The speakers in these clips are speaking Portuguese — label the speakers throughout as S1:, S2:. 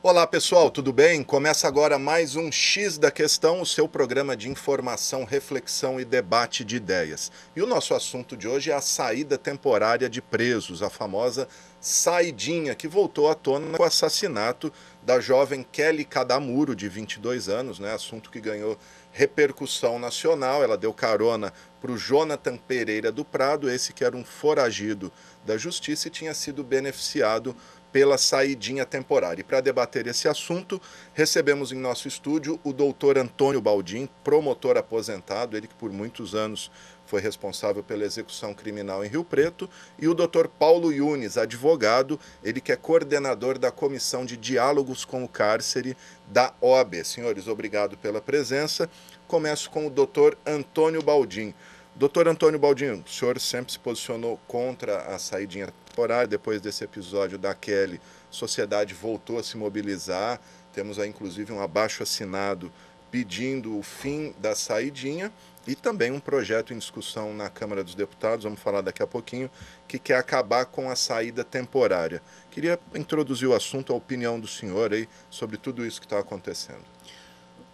S1: Olá pessoal, tudo bem? Começa agora mais um X da Questão, o seu programa de informação, reflexão e debate de ideias. E o nosso assunto de hoje é a saída temporária de presos, a famosa saidinha que voltou à tona com o assassinato da jovem Kelly Cadamuro, de 22 anos, assunto que ganhou repercussão nacional. Ela deu carona para o Jonathan Pereira do Prado, esse que era um foragido da justiça e tinha sido beneficiado pela saidinha temporária. E para debater esse assunto, recebemos em nosso estúdio o doutor Antônio Baldim, promotor aposentado, ele que por muitos anos foi responsável pela execução criminal em Rio Preto, e o doutor Paulo Yunes, advogado, ele que é coordenador da Comissão de Diálogos com o Cárcere da OAB. Senhores, obrigado pela presença. Começo com o doutor Antônio Baldim. Doutor Antônio Baldim, o senhor sempre se posicionou contra a saidinha temporária. Depois desse episódio da Kelly, a sociedade voltou a se mobilizar. Temos aí, inclusive, um abaixo-assinado pedindo o fim da saidinha e também um projeto em discussão na Câmara dos Deputados, vamos falar daqui a pouquinho, que quer acabar com a saída temporária. Queria introduzir o assunto, a opinião do senhor aí sobre tudo isso que está acontecendo.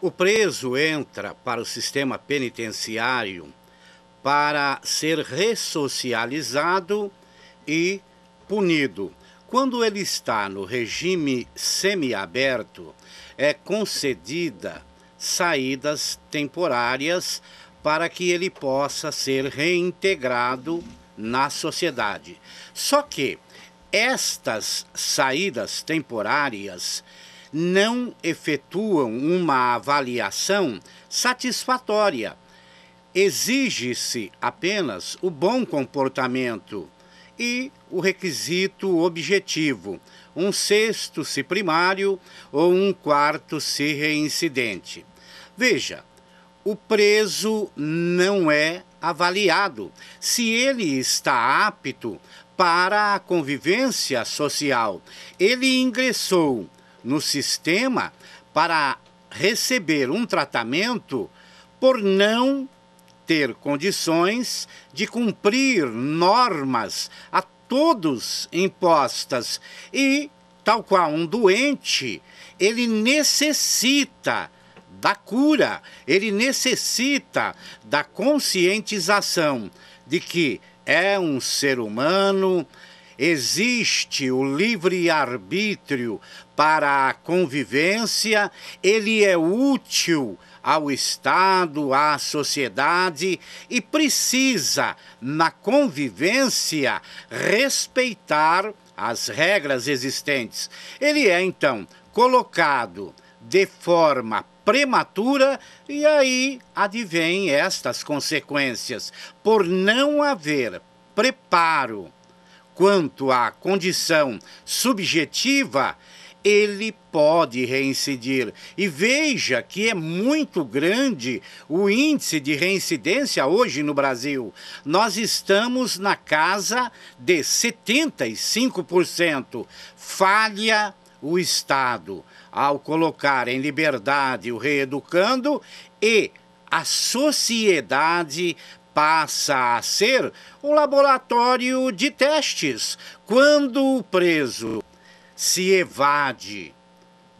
S2: O preso entra para o sistema penitenciário para ser ressocializado e punido. Quando ele está no regime semiaberto, é concedida saídas temporárias para que ele possa ser reintegrado na sociedade. Só que estas saídas temporárias não efetuam uma avaliação satisfatória. Exige-se apenas o bom comportamento e o requisito objetivo, um sexto-se primário ou um quarto-se reincidente. Veja, o preso não é avaliado se ele está apto para a convivência social. Ele ingressou no sistema para receber um tratamento por não ter condições de cumprir normas a todos impostas e, tal qual um doente, ele necessita da cura, ele necessita da conscientização de que é um ser humano, existe o livre-arbítrio para a convivência, ele é útil ao Estado, à sociedade e precisa, na convivência, respeitar as regras existentes. Ele é, então, colocado de forma prematura e aí advém estas consequências. Por não haver preparo quanto à condição subjetiva, ele pode reincidir. E veja que é muito grande o índice de reincidência hoje no Brasil. Nós estamos na casa de 75%. Falha o Estado ao colocar em liberdade o reeducando e a sociedade passa a ser um laboratório de testes. Quando o preso se evade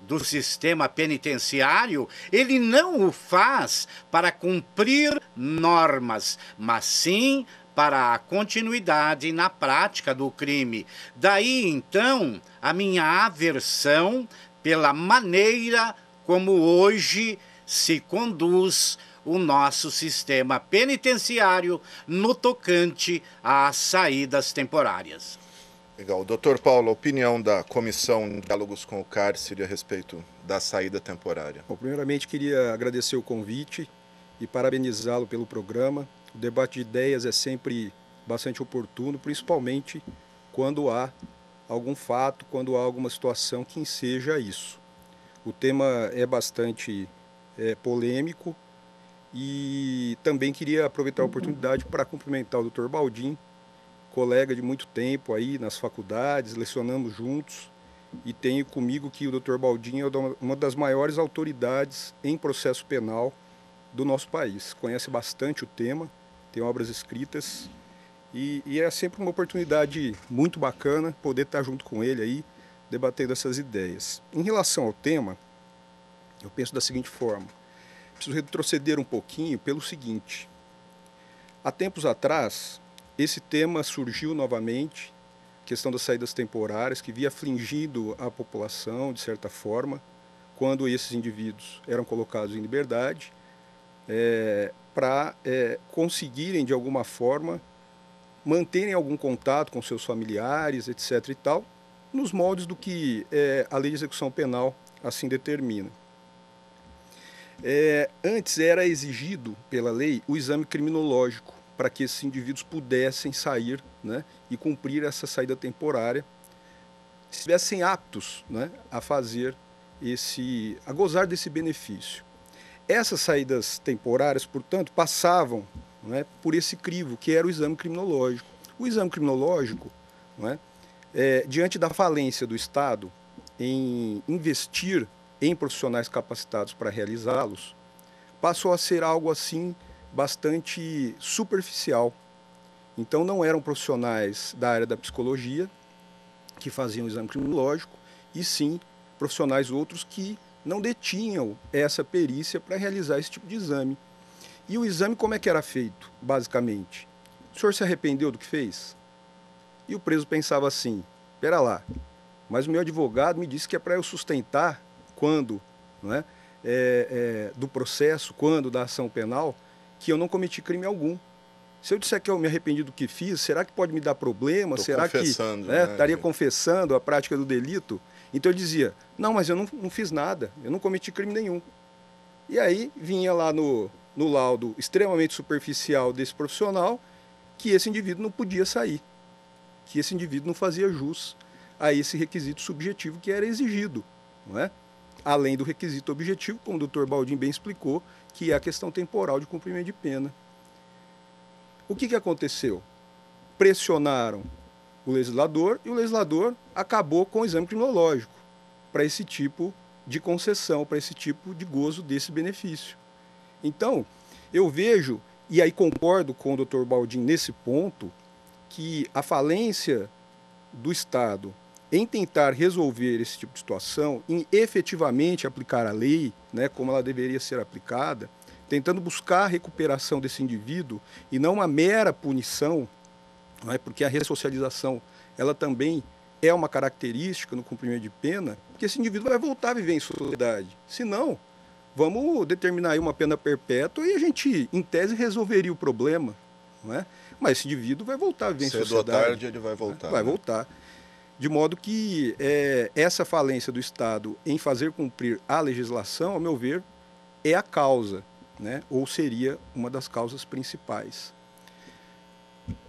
S2: do sistema penitenciário, ele não o faz para cumprir normas, mas sim para a continuidade na prática do crime. Daí, então, a minha aversão pela maneira como hoje se conduz o nosso sistema penitenciário no tocante às saídas temporárias.
S1: Legal. Doutor Paulo, a opinião da Comissão de Diálogos com o Cárcere a respeito da saída temporária.
S3: Bom, primeiramente, queria agradecer o convite e parabenizá-lo pelo programa. O debate de ideias é sempre bastante oportuno, principalmente quando há algum fato, quando há alguma situação que enseja isso. O tema é bastante polêmico e também queria aproveitar a oportunidade para cumprimentar o Dr. Baldim, colega de muito tempo aí nas faculdades, lecionamos juntos, e tenho comigo que o Dr. Baldim é uma das maiores autoridades em processo penal do nosso país. Conhece bastante o tema, tem obras escritas, e é sempre uma oportunidade muito bacana poder estar junto com ele aí, debatendo essas ideias. Em relação ao tema, eu penso da seguinte forma: preciso retroceder um pouquinho pelo seguinte. Há tempos atrás, esse tema surgiu novamente, questão das saídas temporárias, que via afligindo a população, de certa forma, quando esses indivíduos eram colocados em liberdade, para conseguirem, de alguma forma, manterem algum contato com seus familiares, etc. e tal, nos moldes do que a lei de execução penal assim determina. Antes era exigido pela lei o exame criminológico para que esses indivíduos pudessem sair, né, e cumprir essa saída temporária, se estivessem aptos, né, a gozar desse benefício. Essas saídas temporárias, portanto, passavam, né, por esse crivo, que era o exame criminológico. O exame criminológico, né, diante da falência do Estado em investir em profissionais capacitados para realizá-los, passou a ser algo assim bastante superficial. Então não eram profissionais da área da psicologia que faziam o exame criminológico, e sim profissionais outros que não detinham essa perícia para realizar esse tipo de exame. E o exame como é que era feito, basicamente? O senhor se arrependeu do que fez? E o preso pensava assim: espera lá, mas o meu advogado me disse que é para eu sustentar quando, não é, do processo, quando da ação penal, que eu não cometi crime algum. Se eu disser que eu me arrependi do que fiz, será que pode me dar problema? Será que estaria confessando a prática do delito? Então eu dizia: não, mas eu não fiz nada, eu não cometi crime nenhum. E aí vinha lá no laudo extremamente superficial desse profissional que esse indivíduo não podia sair, que esse indivíduo não fazia jus a esse requisito subjetivo que era exigido, não é? Além do requisito objetivo, como o Dr. Baldin bem explicou, que é a questão temporal de cumprimento de pena. O que aconteceu? Pressionaram o legislador e o legislador acabou com o exame criminológico para esse tipo de concessão, para esse tipo de gozo desse benefício. Então, eu vejo, e aí concordo com o Dr. Baldin nesse ponto, que a falência do Estado em tentar resolver esse tipo de situação, em efetivamente aplicar a lei, né, como ela deveria ser aplicada, tentando buscar a recuperação desse indivíduo e não uma mera punição, não é? Porque a ressocialização ela também é uma característica no cumprimento de pena, porque esse indivíduo vai voltar a viver em sociedade. Se não, vamos determinar aí uma pena perpétua e a gente, em tese, resolveria o problema, não é? Mas esse indivíduo vai voltar a viver em sociedade.
S1: Cedo ou tarde ele vai voltar.
S3: Vai voltar. De modo que essa falência do Estado em fazer cumprir a legislação, ao meu ver, é a causa, né? Ou seria uma das causas principais.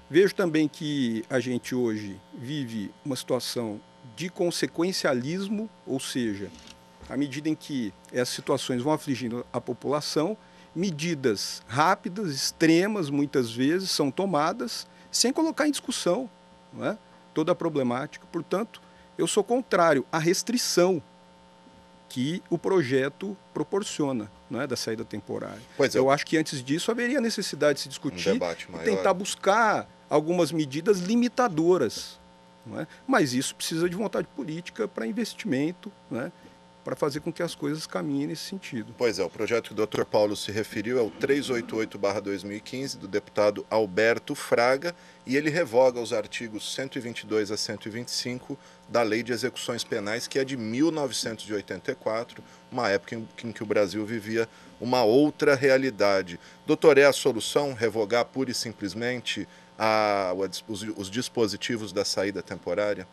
S3: Vejo também que a gente hoje vive uma situação de consequencialismo, ou seja, à medida em que essas situações vão afligindo a população, medidas rápidas, extremas, muitas vezes, são tomadas sem colocar em discussão, não é, toda a problemática. Portanto, eu sou contrário à restrição que o projeto proporciona, não é, da saída temporária. Eu acho que antes disso haveria necessidade de se discutir e tentar buscar algumas medidas limitadoras, não é? Mas isso precisa de vontade política para investimento, não é? Para fazer com que as coisas caminhem nesse sentido.
S1: Pois é, o projeto que o Dr. Paulo se referiu é o 388/2015, do deputado Alberto Fraga, e ele revoga os artigos 122 a 125 da Lei de Execuções Penais, que é de 1984, uma época em que o Brasil vivia uma outra realidade. Doutor, é a solução revogar pura e simplesmente os dispositivos da saída temporária?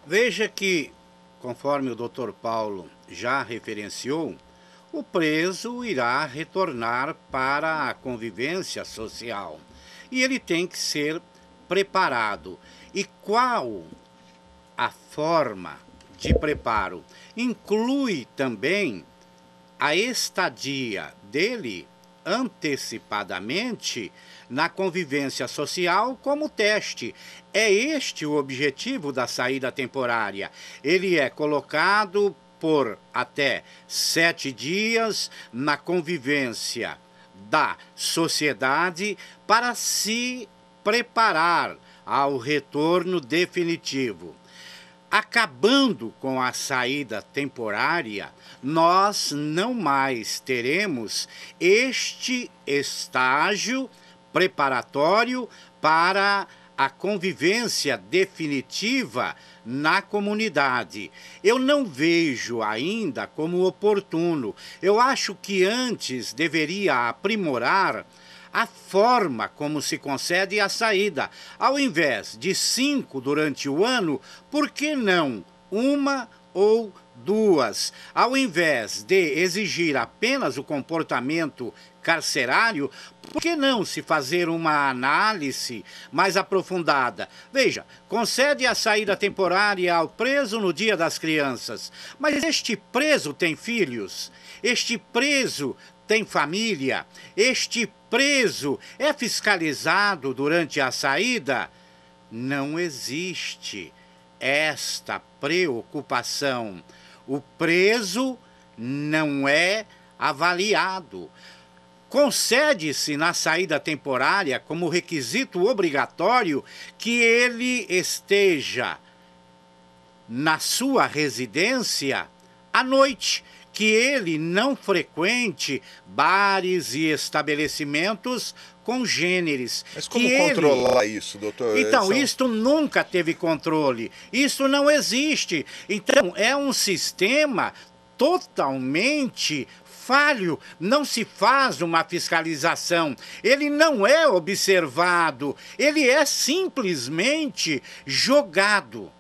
S2: Veja que, conforme o Dr. Paulo já referenciou, o preso irá retornar para a convivência social e ele tem que ser preparado. E qual a forma de preparo? Inclui também a estadia dele antecipadamente na convivência social como teste. É este o objetivo da saída temporária. Ele é colocado por até 7 dias na convivência da sociedade para se preparar ao retorno definitivo. acabando com a saída temporária, nós não mais teremos este estágio preparatório para a convivência definitiva na comunidade. Eu não vejo ainda como oportuno. Eu acho que antes deveria aprimorar a forma como se concede a saída. Ao invés de 5 durante o ano, por que não 1 ou 2? Ao invés de exigir apenas o comportamento carcerário, por que não se fazer uma análise mais aprofundada? Veja, concede a saída temporária ao preso no Dia das Crianças, mas este preso tem filhos, este preso tem família, este preso é fiscalizado durante a saída? Não existe esta preocupação. O preso não é avaliado. Concede-se na saída temporária como requisito obrigatório que ele esteja na sua residência à noite, que ele não frequente bares e estabelecimentos congêneres.
S1: Mas como controlar isso, doutor?
S2: Então, isto nunca teve controle. Isso não existe. Então, é um sistema totalmente falho, não se faz uma fiscalização, ele não é observado, ele é simplesmente jogado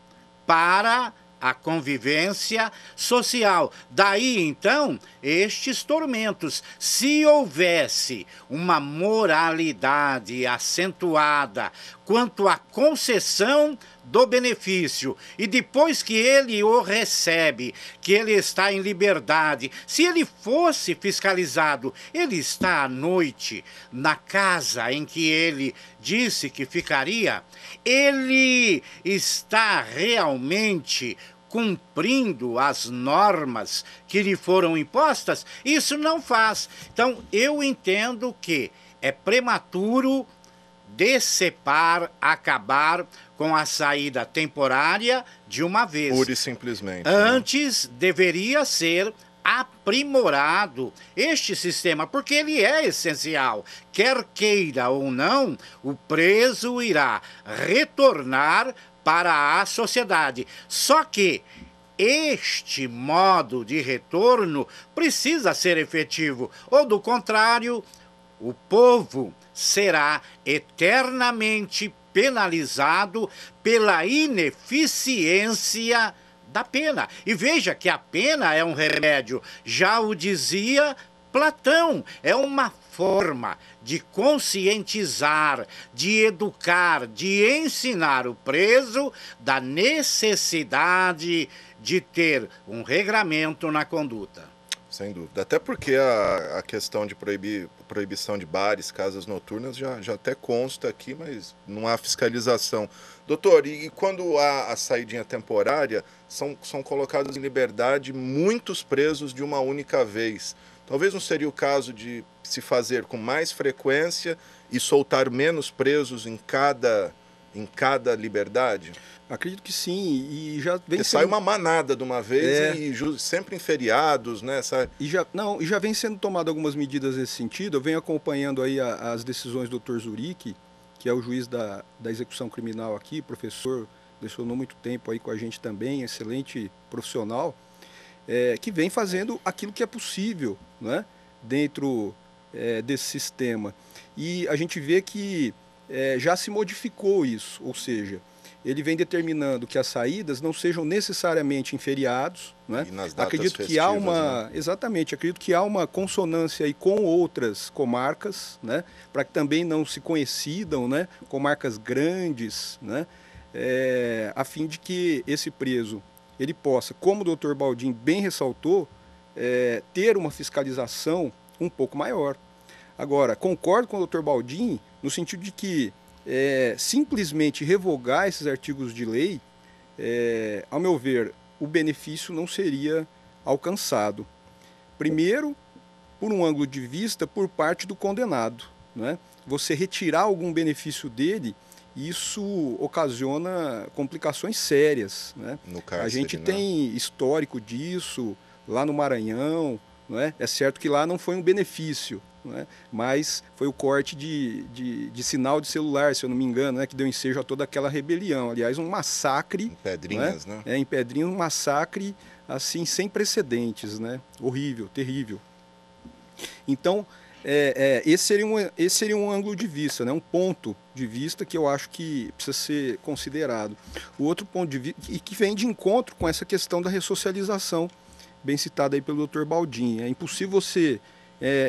S2: para a convivência social. Daí, então, estes tormentos. Se houvesse uma moralidade acentuada quanto à concessão do benefício, e depois que ele o recebe, que ele está em liberdade, se ele fosse fiscalizado, ele está à noite na casa em que ele disse que ficaria, ele está realmente cumprindo as normas que lhe foram impostas? Isso não faz. Então, eu entendo que é prematuro decepar, acabar com a saída temporária de uma vez.
S1: Pura e simplesmente.
S2: Antes, deveria ser aprimorado este sistema, porque ele é essencial. Quer queira ou não, o preso irá retornar para a sociedade. Só que este modo de retorno precisa ser efetivo, ou do contrário, o povo será eternamente penalizado pela ineficiência da pena. E veja que a pena é um remédio, já o dizia Platão, é uma forma de conscientizar, de educar, de ensinar o preso da necessidade de ter um regramento na conduta.
S1: Sem dúvida. Até porque a questão de proibição de bares, casas noturnas, já até consta aqui, mas não há fiscalização. Doutor, e quando há a saidinha temporária, são colocados em liberdade muitos presos de uma única vez. Talvez não seria o caso de se fazer com mais frequência e soltar menos presos em cada liberdade?
S3: Acredito que sim, e já vem
S1: sai uma manada de uma vez e sempre em feriados, né? Sabe?
S3: E já vem sendo tomado algumas medidas nesse sentido. Eu venho acompanhando aí as decisões do Dr. Zuric, que é o juiz da execução criminal aqui, professor, lecionou muito tempo aí com a gente também, excelente profissional, que vem fazendo aquilo que é possível, né, dentro desse sistema. E a gente vê que já se modificou isso, ou seja, ele vem determinando que as saídas não sejam necessariamente em feriados, né?
S1: E nas datas
S3: acredito
S1: festivas,
S3: que há uma,
S1: né?
S3: Exatamente, acredito que há uma consonância aí com outras comarcas, né? Para que também não se coincidam, né? Comarcas grandes, né? A fim de que esse preso ele possa, como o Dr. Baldin bem ressaltou, ter uma fiscalização um pouco maior. Agora, concordo com o Dr. Baldin no sentido de que simplesmente revogar esses artigos de lei, ao meu ver, o benefício não seria alcançado. Primeiro, por um ângulo de vista por parte do condenado, né? Você retirar algum benefício dele isso ocasiona complicações sérias, né?
S1: No cárcere,
S3: a gente
S1: né?
S3: tem histórico disso lá no Maranhão, não é? É certo que lá não foi um benefício, não é? Mas foi o corte de sinal de celular, se eu não me engano, né? Que deu ensejo a toda aquela rebelião. Aliás, um massacre.
S1: Em Pedrinhas,
S3: não é?
S1: né?
S3: Em Pedrinhas, um massacre assim, sem precedentes, né? Horrível, terrível. Então, esse seria um ângulo de vista, né? Um ponto de vista que eu acho que precisa ser considerado. O outro ponto de vista, e que vem de encontro com essa questão da ressocialização, bem citada aí pelo Dr. Baldin. É impossível você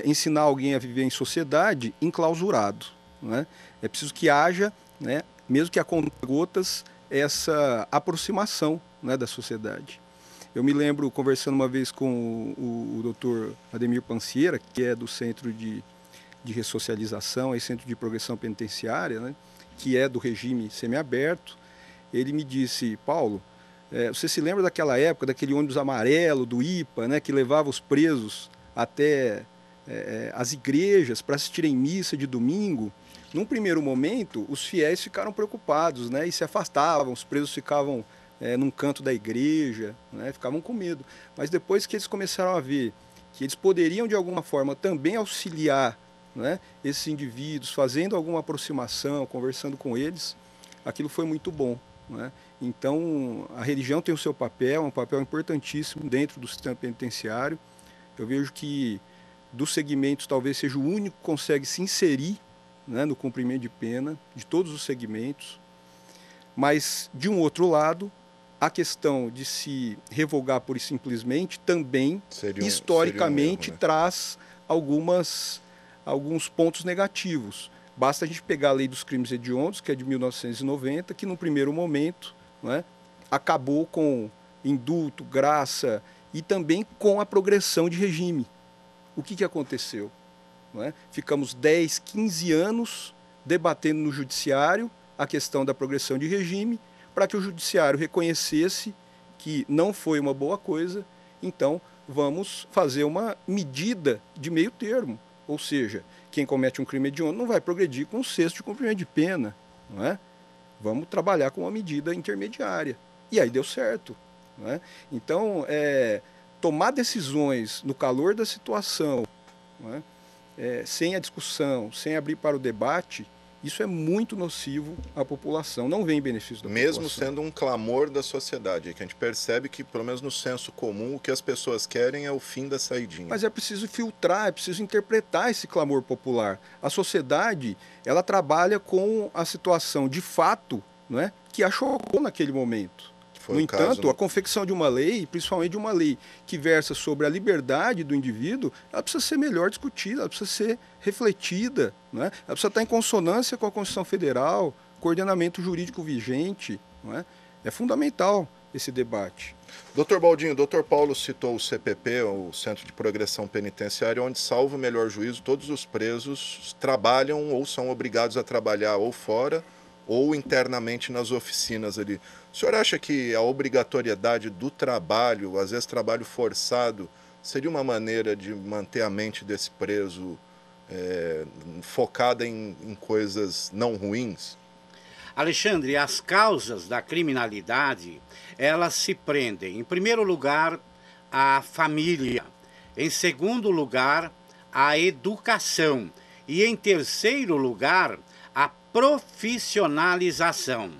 S3: ensinar alguém a viver em sociedade enclausurado, né? É preciso que haja, né, mesmo que a conta-gotas, essa aproximação, né, da sociedade. Eu me lembro conversando uma vez com o Dr. Ademir Pancieira, que é do Centro de Ressocialização e Centro de Progressão Penitenciária, né, que é do regime semiaberto. Ele me disse: Paulo, você se lembra daquela época, daquele ônibus amarelo do IPA, né, que levava os presos até as igrejas para assistirem missa de domingo? Num primeiro momento, os fiéis ficaram preocupados, né, e se afastavam, os presos ficavam num canto da igreja, né, ficavam com medo. Mas depois que eles começaram a ver que eles poderiam, de alguma forma, também auxiliar, né, esses indivíduos, fazendo alguma aproximação, conversando com eles, aquilo foi muito bom, né? Então, a religião tem o seu papel, um papel importantíssimo dentro do sistema penitenciário. Eu vejo que, dos segmentos, talvez seja o único que consegue se inserir, né, no cumprimento de pena, de todos os segmentos. Mas, de um outro lado, a questão de se revogar pura e simplesmente também, historicamente,
S1: seria um erro, né?
S3: traz alguns pontos negativos. Basta a gente pegar a Lei dos Crimes Hediondos, que é de 1990, que, num primeiro momento, né, acabou com indulto, graça e também com a progressão de regime. O que aconteceu? Não é? Ficamos 10, 15 anos debatendo no judiciário a questão da progressão de regime, para que o judiciário reconhecesse que não foi uma boa coisa. Então, vamos fazer uma medida de meio termo. Ou seja, quem comete um crime hediondo não vai progredir com um sexto de cumprimento de pena, não é? Vamos trabalhar com uma medida intermediária. E aí deu certo, não é? Então, tomar decisões no calor da situação, não é? Sem a discussão, sem abrir para o debate, isso é muito nocivo à população, não vem em benefício da população.
S1: Mesmo sendo um clamor da sociedade, que a gente percebe que, pelo menos no senso comum, o que as pessoas querem é o fim da saidinha.
S3: Mas é preciso filtrar, é preciso interpretar esse clamor popular. A sociedade, ela trabalha com a situação de fato, não é, que a chocou naquele momento. No entanto, a confecção de uma lei, principalmente de uma lei que versa sobre a liberdade do indivíduo, ela precisa ser melhor discutida, ela precisa ser refletida, não é? Ela precisa estar em consonância com a Constituição Federal, coordenamento jurídico vigente, não é? É fundamental esse debate.
S1: Doutor Baldinho, o doutor Paulo citou o CPP, o Centro de Progressão Penitenciária, onde, salvo o melhor juízo, todos os presos trabalham ou são obrigados a trabalhar ou fora ou internamente nas oficinas ali. O senhor acha que a obrigatoriedade do trabalho, às vezes trabalho forçado, seria uma maneira de manter a mente desse preso focada em coisas não ruins?
S2: Alexandre, as causas da criminalidade, elas se prendem, em primeiro lugar, à família, em segundo lugar, à educação e, em terceiro lugar, à profissionalização.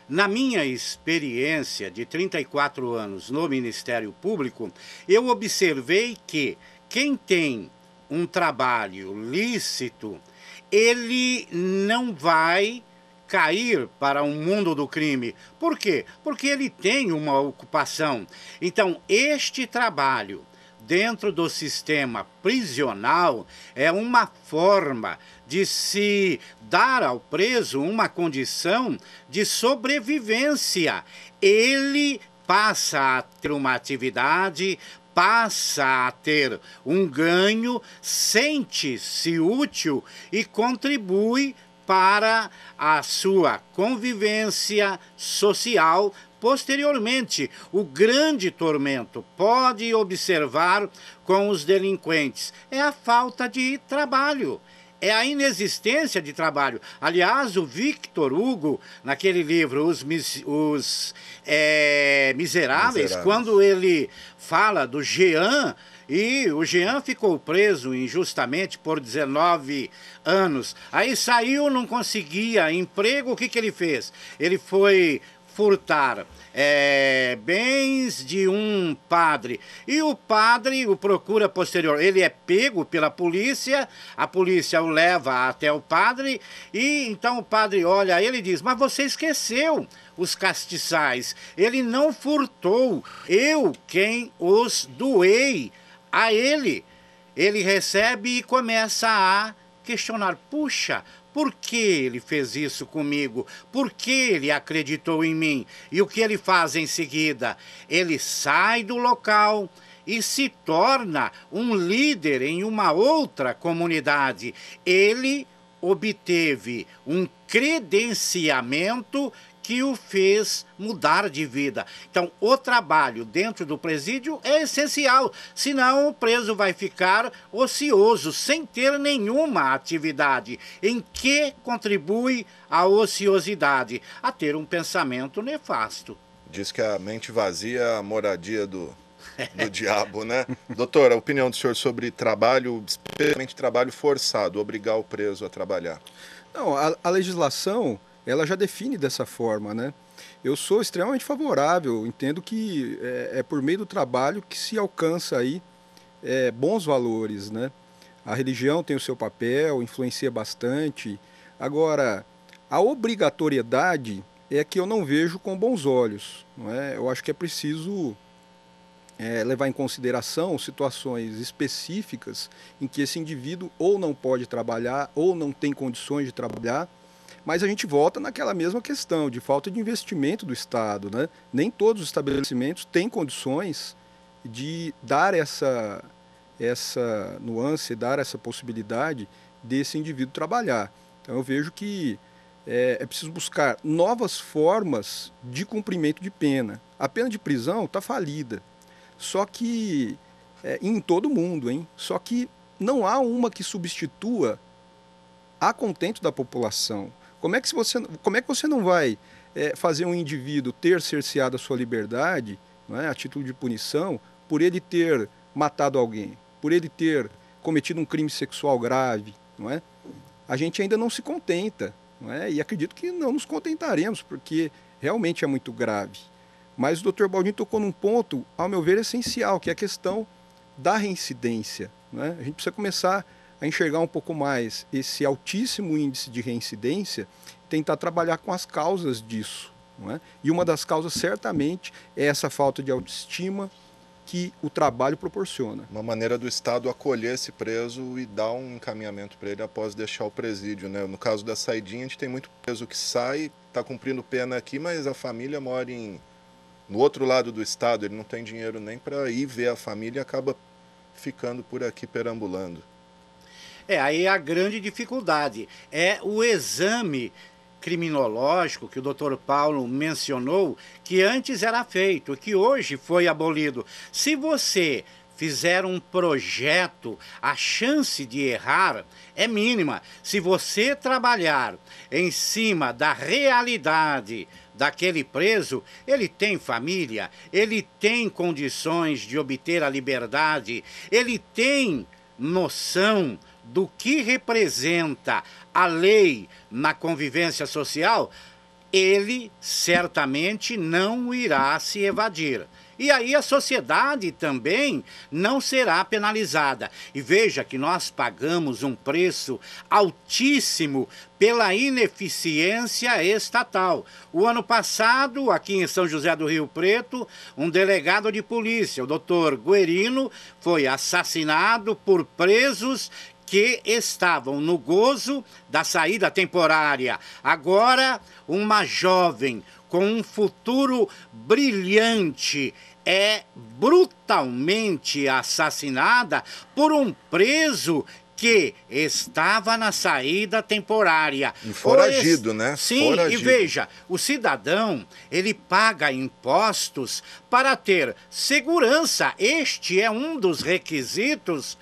S2: Na minha experiência de 34 anos no Ministério Público, eu observei que quem tem um trabalho lícito, ele não vai cair para um mundo do crime. Por quê? Porque ele tem uma ocupação. Então, este trabalho dentro do sistema prisional é uma forma de se dar ao preso uma condição de sobrevivência. Ele passa a ter uma atividade, passa a ter um ganho, sente-se útil e contribui para a sua convivência social. Posteriormente, o grande tormento, pode observar com os delinquentes, é a falta de trabalho. é a inexistência de trabalho. Aliás, o Victor Hugo, naquele livro, Miseráveis, quando ele fala do Jean, e o Jean ficou preso injustamente por 19 anos. Aí saiu, não conseguia emprego, o que ele fez? Ele foi furtar bens de um padre. E o padre o procura posterior. Ele é pego pela polícia, a polícia o leva até o padre, e então o padre olha ele e diz: mas você esqueceu os castiçais. Ele não furtou. Eu quem os doei a ele. Ele recebe e começa a questionar: puxa, por que ele fez isso comigo? Por que ele acreditou em mim? E o que ele faz em seguida? Ele sai do local e se torna um líder em uma outra comunidade. Ele obteve um credenciamento que o fez mudar de vida. Então, o trabalho dentro do presídio é essencial, senão o preso vai ficar ocioso, sem ter nenhuma atividade. Em que contribui a ociosidade? A ter um pensamento nefasto.
S1: Diz que a mente vazia é a moradia do diabo, né? Doutor, a opinião do senhor sobre trabalho, especialmente trabalho forçado, obrigar o preso a trabalhar.
S3: Não, a legislação, ela já define dessa forma, né? Eu sou extremamente favorável, entendo que é por meio do trabalho que se alcança aí bons valores, né? A religião tem o seu papel, influencia bastante. Agora, a obrigatoriedade é que eu não vejo com bons olhos, não é? Eu acho que é preciso levar em consideração situações específicas em que esse indivíduo ou não pode trabalhar ou não tem condições de trabalhar. Mas a gente volta naquela mesma questão de falta de investimento do Estado, né? Nem todos os estabelecimentos têm condições de dar essa nuance, dar essa possibilidade desse indivíduo trabalhar. Então eu vejo que é preciso buscar novas formas de cumprimento de pena. A pena de prisão está falida, só que em todo mundo, hein? Só que não há uma que substitua a contento da população. Como é que você não vai fazer um indivíduo ter cerceado a sua liberdade, não é, a título de punição, por ele ter matado alguém, por ele ter cometido um crime sexual grave, não é? A gente ainda não se contenta, não é? E acredito que não nos contentaremos, porque realmente é muito grave. Mas o Dr. Baldin tocou num ponto, ao meu ver, essencial, que é a questão da reincidência, não é? A gente precisa começar a enxergar um pouco mais esse altíssimo índice de reincidência, tentar trabalhar com as causas disso, não é? E uma das causas certamente é essa falta de autoestima que o trabalho proporciona.
S1: Uma maneira do Estado acolher esse preso e dar um encaminhamento para ele após deixar o presídio, né? No caso da saidinha, a gente tem muito preso que sai, está cumprindo pena aqui, mas a família mora no outro lado do Estado, ele não tem dinheiro nem para ir ver a família e acaba ficando por aqui perambulando.
S2: Aí a grande dificuldade é o exame criminológico que o Dr. Paulo mencionou, que antes era feito, que hoje foi abolido. Se você fizer um projeto, a chance de errar é mínima. Se você trabalhar em cima da realidade daquele preso, ele tem família, ele tem condições de obter a liberdade, ele tem noção do que representa a lei na convivência social, ele certamente não irá se evadir. E aí a sociedade também não será penalizada. E veja que nós pagamos um preço altíssimo pela ineficiência estatal. O ano passado, aqui em São José do Rio Preto, um delegado de polícia, o doutor Guerino, foi assassinado por presos que estavam no gozo da saída temporária. Agora, uma jovem com um futuro brilhante é brutalmente assassinada por um preso que estava na saída temporária.
S1: Um foragido, né?
S2: Sim, foragido. E veja, o cidadão, ele paga impostos para ter segurança. Este é um dos requisitos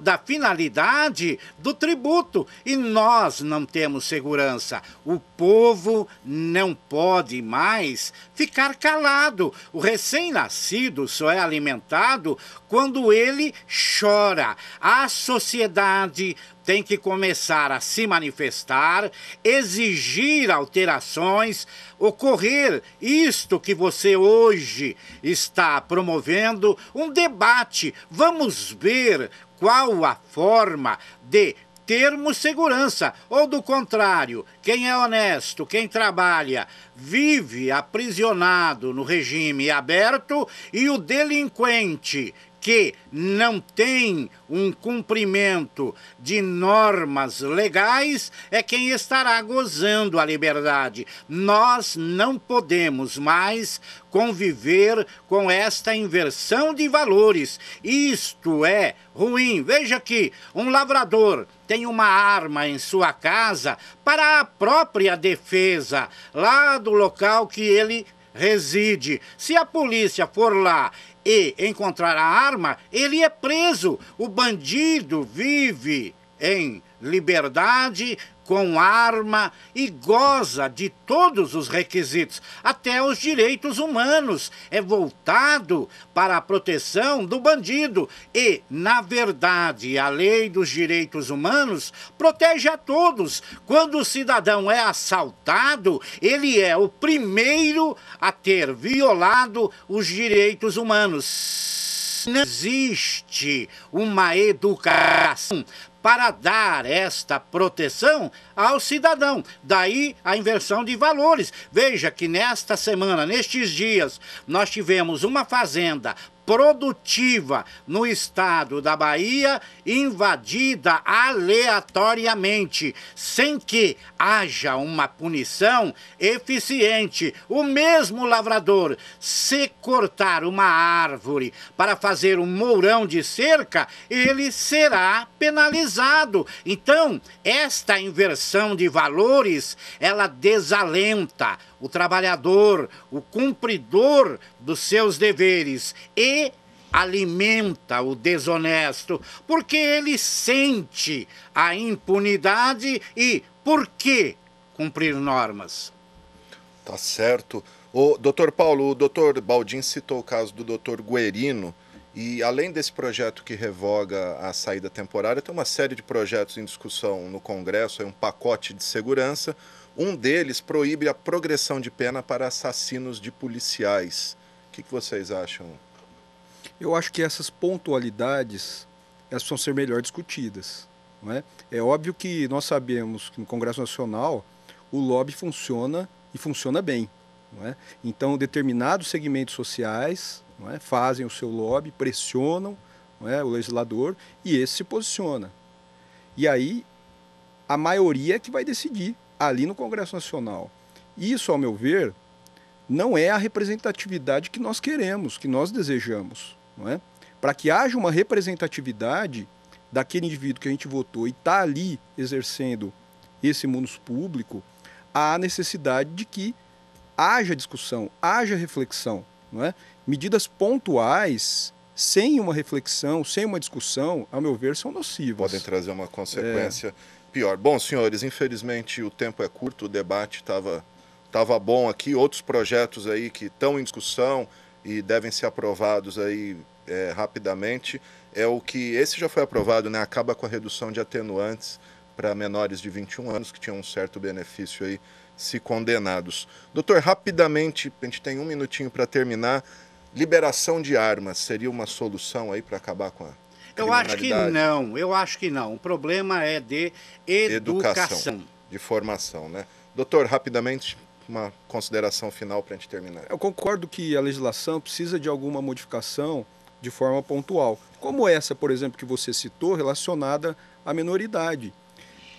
S2: da finalidade do tributo. E nós não temos segurança. O povo não pode mais ficar calado. O recém-nascido só é alimentado quando ele chora. A sociedade tem que começar a se manifestar, exigir alterações, ocorrer isto que você hoje está promovendo, um debate. Vamos ver qual a forma de termos segurança, ou do contrário, quem é honesto, quem trabalha, vive aprisionado no regime aberto, e o delinquente que não tem um cumprimento de normas legais é quem estará gozando a liberdade. Nós não podemos mais conviver com esta inversão de valores. Isto é ruim. Veja aqui, um lavrador tem uma arma em sua casa para a própria defesa, lá do local que ele reside. Se a polícia for lá e encontrar a arma, ele é preso. O bandido vive em liberdade, com arma, e goza de todos os requisitos, até os direitos humanos. É voltado para a proteção do bandido. E, na verdade, a lei dos direitos humanos protege a todos. Quando o cidadão é assaltado, ele é o primeiro a ter violado os direitos humanos. Não existe uma educação para dar esta proteção ao cidadão. Daí a inversão de valores. Veja que nesta semana, nestes dias, nós tivemos uma fazenda produtiva no estado da Bahia invadida aleatoriamente, sem que haja uma punição eficiente. O mesmo lavrador, se cortar uma árvore para fazer um mourão de cerca, ele será penalizado. Então, esta inversão de valores, ela desalenta o trabalhador, o cumpridor dos seus deveres, e alimenta o desonesto, porque ele sente a impunidade. E por que cumprir normas?
S1: Tá certo. O doutor Paulo, o doutor Baldin citou o caso do doutor Guerino, e além desse projeto que revoga a saída temporária, tem uma série de projetos em discussão no Congresso, é um pacote de segurança. Um deles proíbe a progressão de pena para assassinos de policiais. O que vocês acham?
S3: Eu acho que essas pontualidades, elas precisam ser melhor discutidas. Não é? É óbvio que nós sabemos que no Congresso Nacional o lobby funciona e funciona bem. Não é? Então, determinados segmentos sociais, não é, fazem o seu lobby, pressionam, não é, o legislador, e esse se posiciona. E aí, a maioria é que vai decidir ali no Congresso Nacional. Isso, ao meu ver, não é a representatividade que nós queremos, que nós desejamos. Não é? Para que haja uma representatividade daquele indivíduo que a gente votou e está ali exercendo esse munus público, há necessidade de que haja discussão, haja reflexão. Não é? Medidas pontuais, sem uma reflexão, sem uma discussão, ao meu ver, são nocivas.
S1: Podem trazer uma consequência pior. Bom, senhores, infelizmente o tempo é curto, o debate estava bom aqui, outros projetos aí que estão em discussão e devem ser aprovados aí rapidamente. Esse já foi aprovado, né? Acaba com a redução de atenuantes para menores de 21 anos, que tinham um certo benefício aí, se condenados. Doutor, rapidamente, a gente tem um minutinho para terminar. Liberação de armas seria uma solução aí para acabar com a
S2: Eu acho que não. O problema é de educação.
S1: De formação, né? Doutor, rapidamente, uma consideração final para a gente terminar.
S3: Eu concordo que a legislação precisa de alguma modificação de forma pontual. Como essa, por exemplo, que você citou, relacionada à menoridade.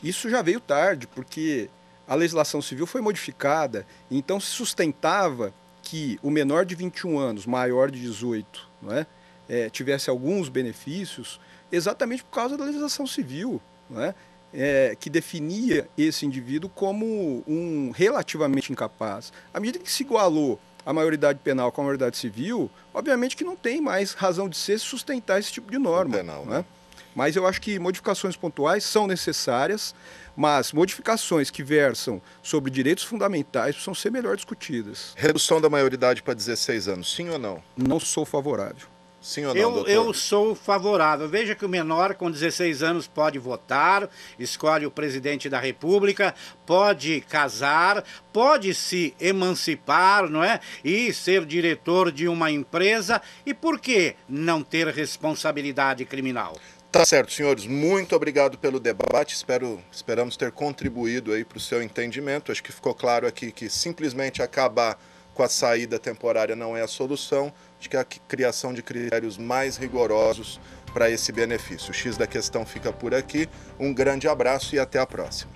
S3: Isso já veio tarde, porque a legislação civil foi modificada, então se sustentava que o menor de 21 anos, maior de 18, não é? Tivesse alguns benefícios, exatamente por causa da legislação civil, não é? Que definia esse indivíduo como um relativamente incapaz. À medida que se igualou a maioridade penal com a maioridade civil, obviamente que não tem mais razão de ser sustentar esse tipo de norma.
S1: Penal,
S3: não é?
S1: Né?
S3: Mas eu acho que modificações pontuais são necessárias, mas modificações que versam sobre direitos fundamentais precisam ser melhor discutidas.
S1: Redução da maioridade para 16 anos, sim ou não?
S3: Não sou favorável.
S1: Sim ou não, doutor?
S2: Eu sou favorável. Veja que o menor com 16 anos pode votar, escolhe o presidente da República, pode casar, pode se emancipar, não é? E ser diretor de uma empresa. E por que não ter responsabilidade criminal?
S1: Tá certo, senhores. Muito obrigado pelo debate. Esperamos ter contribuído aí para o seu entendimento. Acho que ficou claro aqui que simplesmente acabar com a saída temporária não é a solução. Acho que a criação de critérios mais rigorosos para esse benefício. O X da questão fica por aqui. Um grande abraço e até a próxima.